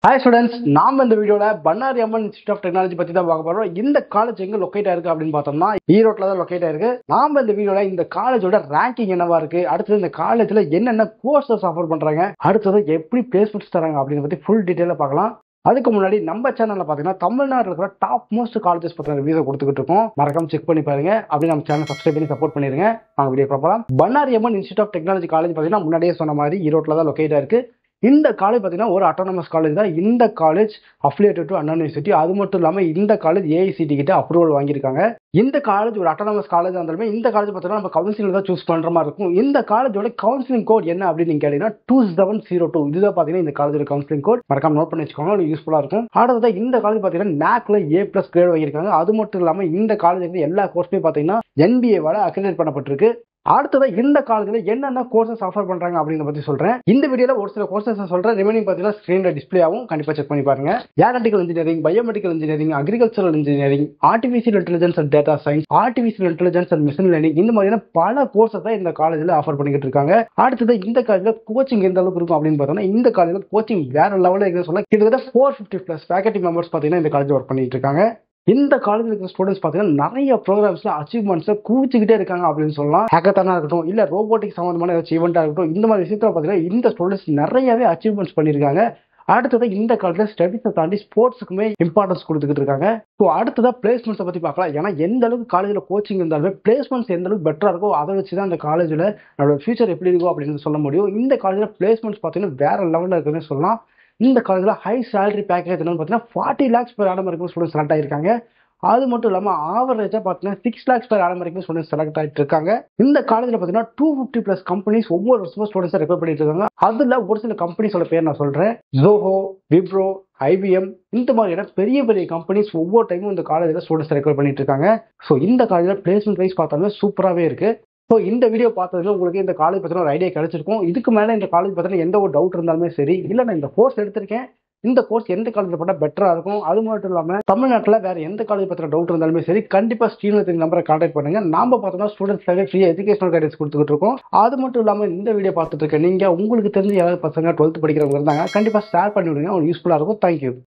Hi students, நாம இந்த வீடியோல பன்னாரி அம்மன் இன்ஸ்டிடியூட் ஆஃப் டெக்னாலஜி பத்தி தான் பார்க்க போறோம். இந்த காலேஜ் எங்க லொகேட் ஆயிருக்கு அப்படின்னு பார்த்தோம்னா ஈரோட்ல தான் லொகேட் ஆயிருக்கு. நாம இந்த வீடியோல இந்த காலேஜோட ரேங்கிங் என்னவா இருக்கு, அடுத்தது இந்த காலேஜ்ல என்னென்ன கோர்சஸ் ஆஃபர் பண்றாங்க, அடுத்தது எப்படி பிளேஸ்மெண்ட்ஸ் தராங்க அப்படின்னு பத்தி ஃபுல் டீடைலா பார்க்கலாம். அதுக்கு முன்னாடி நம்ம சேனல்ல பாத்தீங்கன்னா தமிழ்நாட்டில் இருக்கிற டாப் மோஸ்ட் காலேஜஸ் பத்தின ரிவ்யூ கொடுத்துக்கிட்டு இருக்கோம். மறக்காம செக் பண்ணி பாருங்க. அப்படி நம்ம சேனல் சப்ஸ்கிரைப் பண்ணி சப்போர்ட் பண்ணிருங்க. நாங்க வீடியோ பார்க்கலாம். பன்னாரி அம்மன் இன்ஸ்டிடியூட் ஆஃப் டெக்னாலஜி காலேஜ் பாத்தீங்கன்னா முன்னாடியே சொன்ன மாதிரி ஈரோட்ல தான் லொகேட் ஆயிருக்கு. இந்த காலேஜ் பார்த்தீங்கன்னா ஒரு அட்டானமஸ் காலேஜ் தான். இந்த college affiliated to Anna university. அது மட்டும் இல்லாமல் இந்த காலேஜ் ஏஐசிடி கிட்ட அப்ரூவல் வாங்கியிருக்காங்க. இந்த காலேஜ் ஒரு அட்டானமஸ் காலேஜ் இருந்தாலுமே இந்த காலேஜ் பார்த்தீங்கன்னா நம்ம கவுன்சிலிங் தான் சூஸ் பண்ற மாதிரி இருக்கும். இந்த காலேஜோட கவுன்சிலிங் கோட் என்ன அப்படின்னு நீங்க கேட்டீங்கன்னா 2702 இதுதான் பார்த்தீங்கன்னா இந்த காலேஜோட கவுன்சிலிங் கோட். மறக்காம நோட் பண்ணி வச்சுக்கோங்க, யூஸ்ஃபுல்லா இருக்கும். அடுத்தது இந்த காலேஜ் பார்த்தீங்கன்னா நாக்ல A+ கிரேட் வாங்கியிருக்காங்க. அது மட்டும் இல்லாமல் இந்த காலேஜ் எல்லா கோர்ஸுமே பார்த்தீங்கன்னா NBA வால அக்ரிடேட் பண்ணப்பட்டிருக்கு. அடுத்தது இந்த காலேஜ்ல என்னென்ன கோர்சஸ் ஆஃபர் பண்றாங்க அப்படிங்கறத பத்தி சொல்றேன். இந்த வீடியோல ஒரு சில கோர்சஸ் சொல்றேன். ரிமைனிங் பாத்தீங்கன்னா ஸ்கிரீன்ல டிஸ்ப்ளே ஆகும். கண்டிப்பா செக் பண்ணி பாருங்க. Aeronautical engineering, biomedical engineering, agricultural engineering, artificial intelligence and data science, artificial intelligence and machine learning, இந்த மாதிரியான பல கோர்சஸ் தான் இந்த காலேஜ்ல ஆஃபர் பண்ணிக்கிட்டு இருக்காங்க. அடுத்தது இந்த காலேஜ்ல கோச்சிங் எந்த அளவுக்கு இருக்கும் அப்படின்னு பார்த்தோம்னா இந்த காலேஜ்ல கோச்சிங் வேற லெவலில் இருக்குன்னு சொல்ல கிட்டத்தட்ட 450+ ஃபேக்கல்டி மெம்பர்ஸ் பாத்தீங்கன்னா இந்த காலேஜ் ஒர்க் பண்ணிட்டு இருக்காங்க. இந்த காலேஜில் இருக்கிற ஸ்டூடெண்ட்ஸ் பார்த்தீங்கன்னா நிறைய ப்ரோக்ராம்ஸ்ல அச்சீவ்மெண்ட்ஸை குவிச்சுக்கிட்டே இருக்காங்க அப்படின்னு சொல்லலாம். ஹேக்கத்தானா இருக்கட்டும், இல்ல ரோபோட்டிக் சம்பந்தமான ஏதாச்சும் ஈவெண்டா இருக்கட்டும், இந்த மாதிரி விஷயத்துல பார்த்தீங்கன்னா இந்த ஸ்டூடெண்ட்ஸ் நிறையவே அச்சீவ்மெண்ட்ஸ் பண்ணியிருக்காங்க. அடுத்தது இந்த காலேஜ்ல ஸ்டடீஸை தாண்டி ஸ்போர்ட்ஸுக்குமே இம்பார்ட்டன்ஸ் கொடுத்துக்கிட்டு இருக்காங்க. ஸோ அடுத்ததான் பிளேஸ்மெண்ட்ஸை பத்தி பார்க்கலாம். ஏன்னா எந்த அளவுக்கு காலேஜில் கோச்சிங் இருந்தாலுமே பிளேஸ்மெண்ட்ஸ் எந்த அளவுக்கு பெட்டரா இருக்கோ அதை வச்சு தான் அந்த காலேஜில் நம்மளோட ஃபியூச்சர் எப்படி இருக்கும் அப்படின்னு சொல்ல முடியும். இந்த காலேஜில் பிளேஸ்மெண்ட்ஸ் பார்த்தீங்கன்னா வேற லெவலில் இருக்குன்னு சொல்லலாம். இந்த காலேஜில் ஹை சேலரி பேக்கேஜ் என்னன்னு பார்த்தீங்கன்னா 40 lakhs per annum வரைக்கும் ஸ்டூடெண்ட்ஸ் செலக்ட் ஆயிருக்காங்க. அது மட்டும் இல்லாமல் ஆவரேஜா பார்த்தீங்கன்னா 6 lakhs per annum வரைக்கும் ஸ்டூடெண்ட்ஸ் செலக்ட் ஆகிட்டு இருக்காங்க. இந்த காலேஜில் பார்த்தீங்கன்னா 250+ கம்பெனிஸ் ஒவ்வொரு வருஷமும் ஸ்டூடெண்ட்ஸை ரெஃபர் பண்ணிட்டு இருக்காங்க. அதுல ஒரு சில கம்பெனிஸோட பேர் நான் சொல்றேன். ஜோஹோ, விப்ரோ, IBM, இந்த மாதிரியான பெரிய பெரிய கம்பெனிஸ் ஒவ்வொரு டைமும் இந்த காலேஜில் ஸ்டூடெண்ட்ஸ் ரெஃபர் பண்ணிட்டு இருக்காங்க. ஸோ இந்த காலேஜில் பிளேஸ்மெண்ட் வைஸ் பார்த்தாலுமே சூப்பராகவே இருக்கு. ஸோ இந்த வீடியோ பார்த்ததுல உங்களுக்கு இந்த காலேஜ் பற்றின ஒரு ஐடியா கிடைச்சிருக்கும். இதுக்கு மேலே இந்த காலேஜ் பற்றின எந்த ஒரு டவுட் இருந்தாலுமே சரி, இல்லை நான் இந்த கோர்ஸ் எடுத்திருக்கேன், இந்த கோர்ஸ் எந்த காலேஜில் போட்டால் பெட்டரா இருக்கும், அது மட்டும் இல்லாமல் தமிழ்நாட்டில் வேற எந்த காலேஜ் பற்றின டவுட் இருந்தாலுமே சரி, கண்டிப்பா ஸ்ரீனிவாசன் நம்பரை கான்டாக்ட் பண்ணுங்க. நாம பார்த்தோம்னா ஸ்டூடெண்ட்ஸ்க்காக ஃப்ரீ எஜுகேஷனல் கைடன்ஸ் கொடுத்துட்டு இருக்கோம். அது மட்டும் இல்லாமல் இந்த வீடியோ பார்த்துட்டு இருக்க நீங்க உங்களுக்கு தெரிஞ்ச யாராவது பசங்க 12th படிக்கிறவங்க இருந்தாங்க கண்டிப்பா ஷேர் பண்ணி விடுங்க, உங்களுக்கு யூஸ்ஃபுல்லா இருக்கும். தேங்க்யூ.